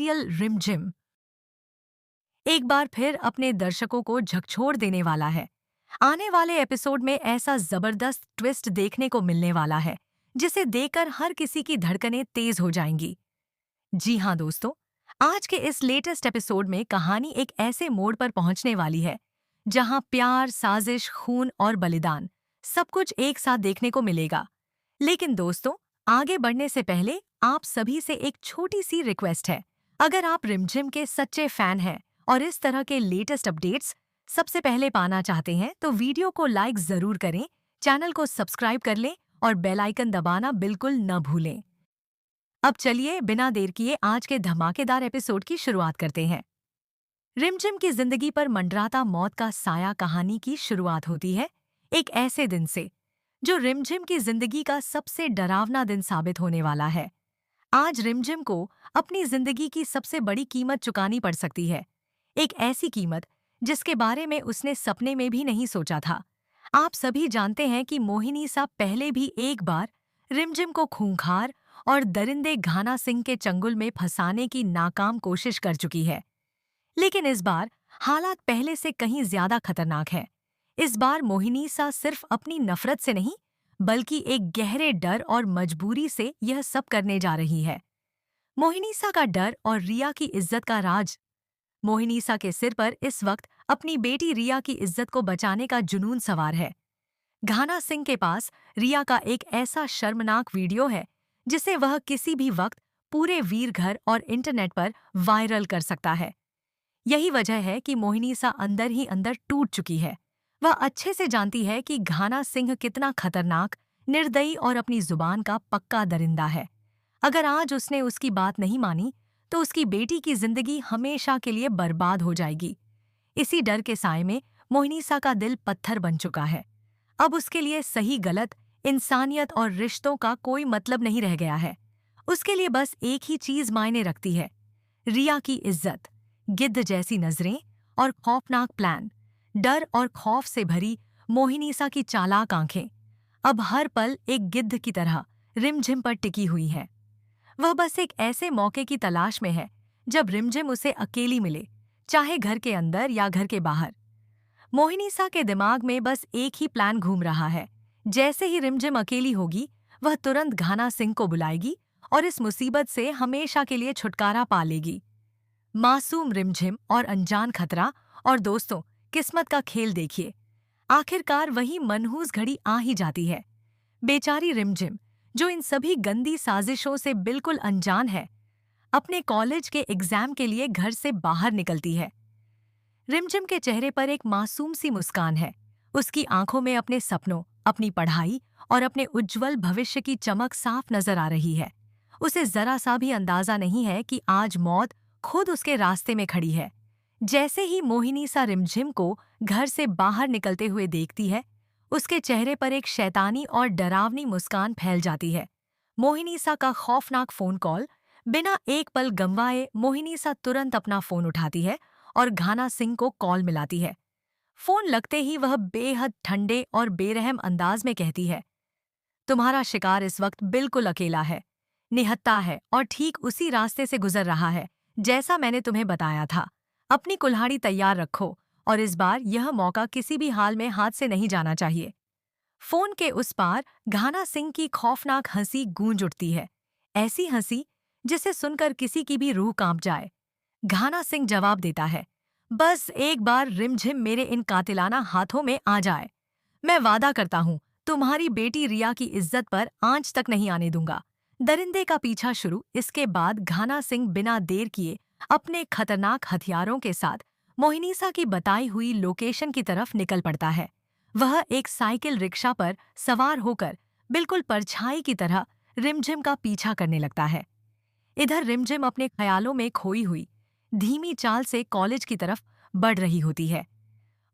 Serial रिमझिम एक बार फिर अपने दर्शकों को झकझोर देने वाला है। आने वाले एपिसोड में ऐसा जबरदस्त ट्विस्ट देखने को मिलने वाला है जिसे देखकर हर किसी की धड़कनें तेज हो जाएंगी। जी हाँ दोस्तों, आज के इस लेटेस्ट एपिसोड में कहानी एक ऐसे मोड़ पर पहुंचने वाली है जहां प्यार, साजिश, खून और बलिदान सब कुछ एक साथ देखने को मिलेगा। लेकिन दोस्तों, आगे बढ़ने से पहले आप सभी से एक छोटी सी रिक्वेस्ट है। अगर आप रिमझिम के सच्चे फैन हैं और इस तरह के लेटेस्ट अपडेट्स सबसे पहले पाना चाहते हैं तो वीडियो को लाइक जरूर करें, चैनल को सब्सक्राइब कर लें और बेल आइकन दबाना बिल्कुल न भूलें। अब चलिए बिना देर किए आज के धमाकेदार एपिसोड की शुरुआत करते हैं। रिमझिम की जिंदगी पर मंडराता मौत का साया कहानी की शुरुआत होती है एक ऐसे दिन से जो रिमझिम की जिंदगी का सबसे डरावना दिन साबित होने वाला है। आज रिमझिम को अपनी जिंदगी की सबसे बड़ी कीमत चुकानी पड़ सकती है, एक ऐसी कीमत जिसके बारे में उसने सपने में भी नहीं सोचा था। आप सभी जानते हैं कि मोहिनी सा पहले भी एक बार रिमझिम को खूंखार और दरिंदे घाना सिंह के चंगुल में फंसाने की नाकाम कोशिश कर चुकी है। लेकिन इस बार हालात पहले से कहीं ज्यादा खतरनाक है। इस बार मोहिनीसा सिर्फ अपनी नफरत से नहीं बल्कि एक गहरे डर और मजबूरी से यह सब करने जा रही है। मोहिनीसा का डर और रिया की इज्जत का राज। मोहिनीसा के सिर पर इस वक्त अपनी बेटी रिया की इज्जत को बचाने का जुनून सवार है। घाना सिंह के पास रिया का एक ऐसा शर्मनाक वीडियो है जिसे वह किसी भी वक्त पूरे वीरघर और इंटरनेट पर वायरल कर सकता है। यही वजह है कि मोहिनीसा अंदर ही अंदर टूट चुकी है। वह अच्छे से जानती है कि घाना सिंह कितना खतरनाक, निर्दयी और अपनी जुबान का पक्का दरिंदा है। अगर आज उसने उसकी बात नहीं मानी तो उसकी बेटी की जिंदगी हमेशा के लिए बर्बाद हो जाएगी। इसी डर के साए में मोहिनीसा का दिल पत्थर बन चुका है। अब उसके लिए सही गलत, इंसानियत और रिश्तों का कोई मतलब नहीं रह गया है। उसके लिए बस एक ही चीज मायने रखती है, रिया की इज्जत। गिद्ध जैसी नजरें और खौफनाक प्लान, डर और खौफ से भरी मोहिनीसा की चालाक आंखें अब हर पल एक गिद्ध की तरह रिमझिम पर टिकी हुई है। वह बस एक ऐसे मौके की तलाश में है जब रिमझिम उसे अकेली मिले, चाहे घर के अंदर या घर के बाहर। मोहिनीसा के दिमाग में बस एक ही प्लान घूम रहा है। जैसे ही रिमझिम अकेली होगी, वह तुरंत घाना सिंह को बुलाएगी और इस मुसीबत से हमेशा के लिए छुटकारा पा लेगी। मासूम रिमझिम और अनजान खतरा। और दोस्तों, किस्मत का खेल देखिए, आखिरकार वही मनहूस घड़ी आ ही जाती है। बेचारी रिमझिम, जो इन सभी गंदी साजिशों से बिल्कुल अनजान है, अपने कॉलेज के एग्जाम के लिए घर से बाहर निकलती है। रिमझिम के चेहरे पर एक मासूम सी मुस्कान है। उसकी आंखों में अपने सपनों, अपनी पढ़ाई और अपने उज्जवल भविष्य की चमक साफ नजर आ रही है। उसे जरा सा भी अंदाजा नहीं है कि आज मौत खुद उसके रास्ते में खड़ी है। जैसे ही मोहिनीसा रिमझिम को घर से बाहर निकलते हुए देखती है, उसके चेहरे पर एक शैतानी और डरावनी मुस्कान फैल जाती है। मोहिनीसा का खौफनाक फोन कॉल। बिना एक पल गंवाए मोहिनीसा तुरंत अपना फोन उठाती है और घाना सिंह को कॉल मिलाती है। फोन लगते ही वह बेहद ठंडे और बेरहम अंदाज में कहती है, तुम्हारा शिकार इस वक्त बिल्कुल अकेला है, निहत्था है और ठीक उसी रास्ते से गुजर रहा है जैसा मैंने तुम्हें बताया था। अपनी कुल्हाड़ी तैयार रखो और इस बार यह मौका किसी भी हाल में हाथ से नहीं जाना चाहिए। फोन के उस पार घाना सिंह की खौफनाक हंसी गूंज उठती है, ऐसी हंसी जिसे सुनकर किसी की भी रूह कांप जाए। घाना सिंह जवाब देता है, बस एक बार रिमझिम मेरे इन कातिलाना हाथों में आ जाए, मैं वादा करता हूँ तुम्हारी बेटी रिया की इज्जत पर आंच तक नहीं आने दूंगा। दरिंदे का पीछा शुरू। इसके बाद घाना सिंह बिना देर किए अपने खतरनाक हथियारों के साथ मोहिनीसा की बताई हुई लोकेशन की तरफ निकल पड़ता है। वह एक साइकिल रिक्शा पर सवार होकर बिल्कुल परछाई की तरह रिमझिम का पीछा करने लगता है। इधर रिमझिम अपने ख्यालों में खोई हुई धीमी चाल से कॉलेज की तरफ बढ़ रही होती है।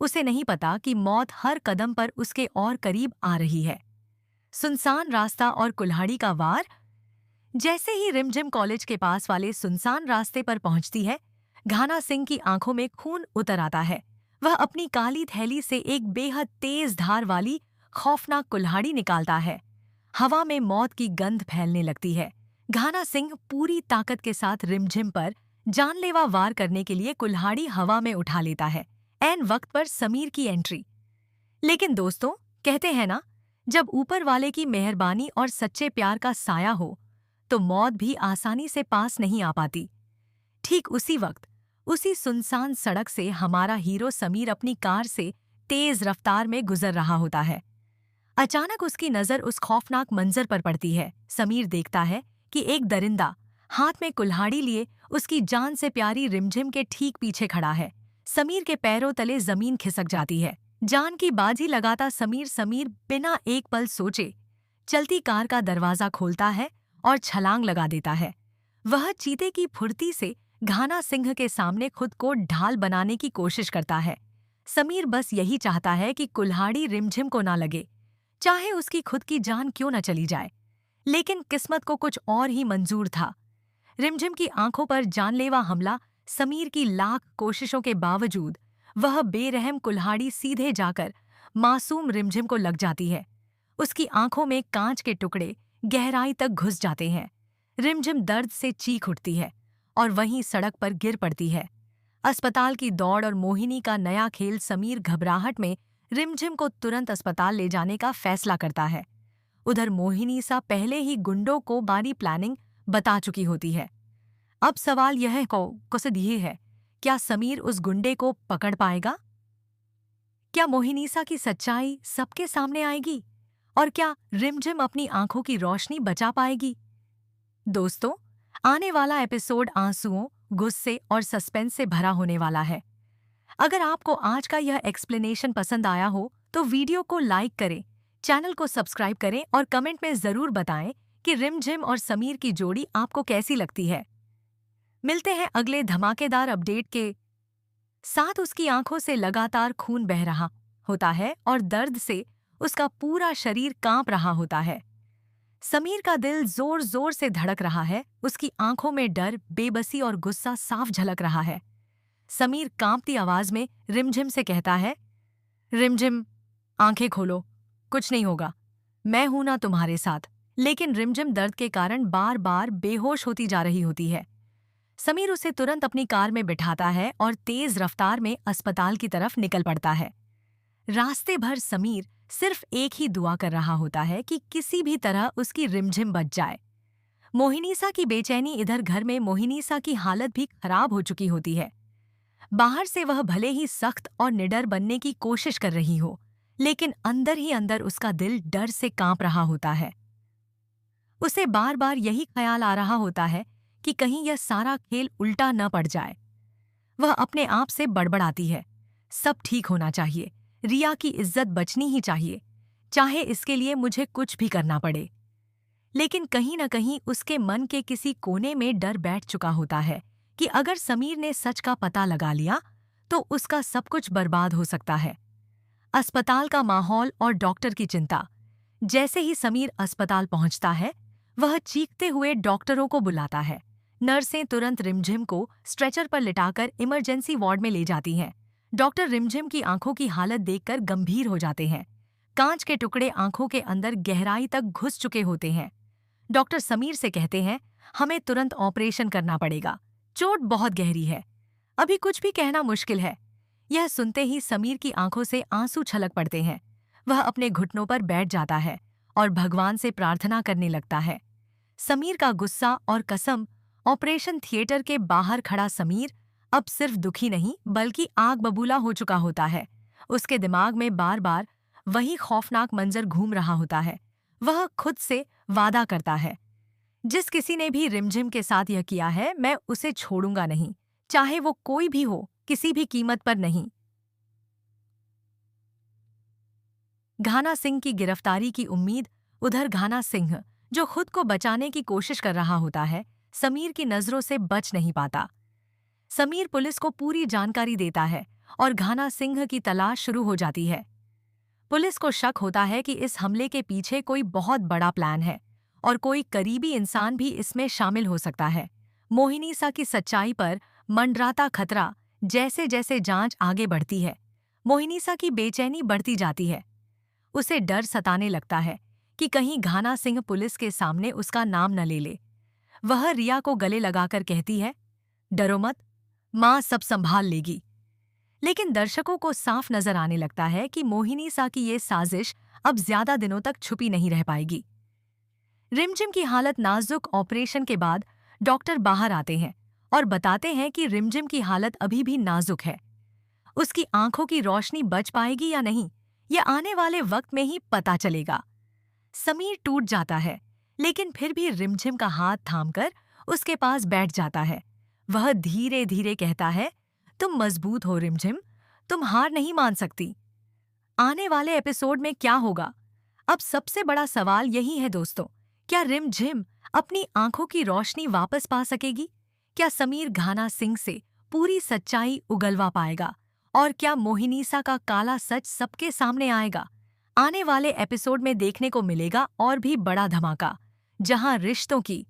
उसे नहीं पता कि मौत हर कदम पर उसके और करीब आ रही है। सुनसान रास्ता और कुल्हाड़ी का वार। जैसे ही रिमझिम कॉलेज के पास वाले सुनसान रास्ते पर पहुंचती है, घाना सिंह की आंखों में खून उतर आता है। वह अपनी काली थैली से एक बेहद तेज धार वाली खौफनाक कुल्हाड़ी निकालता है। हवा में मौत की गंध फैलने लगती है। घाना सिंह पूरी ताकत के साथ रिमझिम पर जानलेवा वार करने के लिए कुल्हाड़ी हवा में उठा लेता है। ऐन वक्त पर समीर की एंट्री। लेकिन दोस्तों, कहते हैं ना, जब ऊपर वाले की मेहरबानी और सच्चे प्यार का साया हो तो मौत भी आसानी से पास नहीं आ पाती। ठीक उसी वक्त, उसी सुनसान सड़क से हमारा हीरो समीर अपनी कार से तेज रफ्तार में गुजर रहा होता है। अचानक उसकी नजर उस खौफनाक मंजर पर पड़ती है। समीर देखता है कि एक दरिंदा हाथ में कुल्हाड़ी लिए उसकी जान से प्यारी रिमझिम के ठीक पीछे खड़ा है। समीर के पैरों तले जमीन खिसक जाती है। जान की बाजी लगाता समीर बिना एक पल सोचे चलती कार का दरवाजा खोलता है और छलांग लगा देता है। वह चीते की फुर्ती से घाना सिंह के सामने खुद को ढाल बनाने की कोशिश करता है। समीर बस यही चाहता है कि कुल्हाड़ी रिमझिम को ना लगे, चाहे उसकी खुद की जान क्यों न चली जाए। लेकिन किस्मत को कुछ और ही मंजूर था। रिमझिम की आंखों पर जानलेवा हमला। समीर की लाख कोशिशों के बावजूद वह बेरहम कुल्हाड़ी सीधे जाकर मासूम रिमझिम को लग जाती है। उसकी आंखों में कांच के टुकड़े गहराई तक घुस जाते हैं। रिमझिम दर्द से चीख उठती है और वहीं सड़क पर गिर पड़ती है। अस्पताल की दौड़ और मोहिनी का नया खेल। समीर घबराहट में रिमझिम को तुरंत अस्पताल ले जाने का फैसला करता है। उधर मोहिनी सा पहले ही गुंडों को बारी प्लानिंग बता चुकी होती है। अब सवाल यह कसद ये है, क्या समीर उस गुंडे को पकड़ पाएगा? क्या मोहिनीसा की सच्चाई सबके सामने आएगी? और क्या रिमझिम अपनी आंखों की रोशनी बचा पाएगी? दोस्तों, आने वाला एपिसोड आंसुओं, गुस्से और सस्पेंस से भरा होने वाला है। अगर आपको आज का यह एक्सप्लेनेशन पसंद आया हो तो वीडियो को लाइक करें, चैनल को सब्सक्राइब करें और कमेंट में जरूर बताएं कि रिमझिम और समीर की जोड़ी आपको कैसी लगती है। मिलते हैं अगले धमाकेदार अपडेट के साथ। उसकी आंखों से लगातार खून बह रहा होता है और दर्द से उसका पूरा शरीर कांप रहा होता है। समीर का दिल जोर जोर से धड़क रहा है। उसकी आंखों में डर, बेबसी और गुस्सा साफ झलक रहा है। समीर कांपती आवाज में रिमझिम से कहता है, रिमझिम, आंखें खोलो, कुछ नहीं होगा, मैं हूं ना तुम्हारे साथ। लेकिन रिमझिम दर्द के कारण बार बार बेहोश होती जा रही होती है। समीर उसे तुरंत अपनी कार में बिठाता है और तेज रफ्तार में अस्पताल की तरफ निकल पड़ता है। रास्ते भर समीर सिर्फ एक ही दुआ कर रहा होता है कि किसी भी तरह उसकी रिमझिम बच जाए। मोहिनीसा की बेचैनी। इधर घर में मोहिनीसा की हालत भी खराब हो चुकी होती है। बाहर से वह भले ही सख्त और निडर बनने की कोशिश कर रही हो, लेकिन अंदर ही अंदर उसका दिल डर से कांप रहा होता है। उसे बार बार यही ख्याल आ रहा होता है कि कहीं यह सारा खेल उल्टा न पड़ जाए। वह अपने आप से बड़बड़ाती है, सब ठीक होना चाहिए, रिया की इज्जत बचनी ही चाहिए, चाहे इसके लिए मुझे कुछ भी करना पड़े। लेकिन कहीं न कहीं उसके मन के किसी कोने में डर बैठ चुका होता है कि अगर समीर ने सच का पता लगा लिया तो उसका सब कुछ बर्बाद हो सकता है। अस्पताल का माहौल और डॉक्टर की चिंता। जैसे ही समीर अस्पताल पहुंचता है, वह चीखते हुए डॉक्टरों को बुलाता है। नर्सें तुरंत रिमझिम को स्ट्रेचर पर लिटाकर इमरजेंसी वार्ड में ले जाती हैं। डॉक्टर रिमझिम की आंखों की हालत देखकर गंभीर हो जाते हैं। कांच के टुकड़े आंखों के अंदर गहराई तक घुस चुके होते हैं। डॉक्टर समीर से कहते हैं, हमें तुरंत ऑपरेशन करना पड़ेगा, चोट बहुत गहरी है, अभी कुछ भी कहना मुश्किल है। यह सुनते ही समीर की आंखों से आंसू छलक पड़ते हैं। वह अपने घुटनों पर बैठ जाता है और भगवान से प्रार्थना करने लगता है। समीर का गुस्सा और कसम। ऑपरेशन थिएटर के बाहर खड़ा समीर अब सिर्फ दुखी नहीं बल्कि आग बबूला हो चुका होता है। उसके दिमाग में बार बार वही खौफनाक मंजर घूम रहा होता है। वह खुद से वादा करता है, जिस किसी ने भी रिमझिम के साथ यह किया है, मैं उसे छोड़ूंगा नहीं, चाहे वो कोई भी हो, किसी भी कीमत पर नहीं। घाना सिंह की गिरफ्तारी की उम्मीद। उधर घाना सिंह, जो खुद को बचाने की कोशिश कर रहा होता है, समीर की नजरों से बच नहीं पाता। समीर पुलिस को पूरी जानकारी देता है और घाना सिंह की तलाश शुरू हो जाती है। पुलिस को शक होता है कि इस हमले के पीछे कोई बहुत बड़ा प्लान है और कोई करीबी इंसान भी इसमें शामिल हो सकता है। मोहिनीसा की सच्चाई पर मंडराता खतरा। जैसे जैसे जांच आगे बढ़ती है, मोहिनीसा की बेचैनी बढ़ती जाती है। उसे डर सताने लगता है कि कहीं घाना सिंह पुलिस के सामने उसका नाम न ले ले। वह रिया को गले लगाकर कहती है, डरो मत, माँ सब संभाल लेगी। लेकिन दर्शकों को साफ नजर आने लगता है कि मोहिनी सा की ये साजिश अब ज्यादा दिनों तक छुपी नहीं रह पाएगी। रिमझिम की हालत नाजुक। ऑपरेशन के बाद डॉक्टर बाहर आते हैं और बताते हैं कि रिमझिम की हालत अभी भी नाजुक है। उसकी आंखों की रोशनी बच पाएगी या नहीं, ये आने वाले वक्त में ही पता चलेगा। समीर टूट जाता है, लेकिन फिर भी रिमझिम का हाथ थामकर उसके पास बैठ जाता है। वह धीरे धीरे कहता है, तुम मजबूत हो रिमझिम, तुम हार नहीं मान सकती। आने वाले एपिसोड में क्या होगा? अब सबसे बड़ा सवाल यही है दोस्तों, क्या रिमझिम अपनी आंखों की रोशनी वापस पा सकेगी? क्या समीर घाना सिंह से पूरी सच्चाई उगलवा पाएगा? और क्या मोहिनीसा का काला सच सबके सामने आएगा? आने वाले एपिसोड में देखने को मिलेगा और भी बड़ा धमाका, जहां रिश्तों की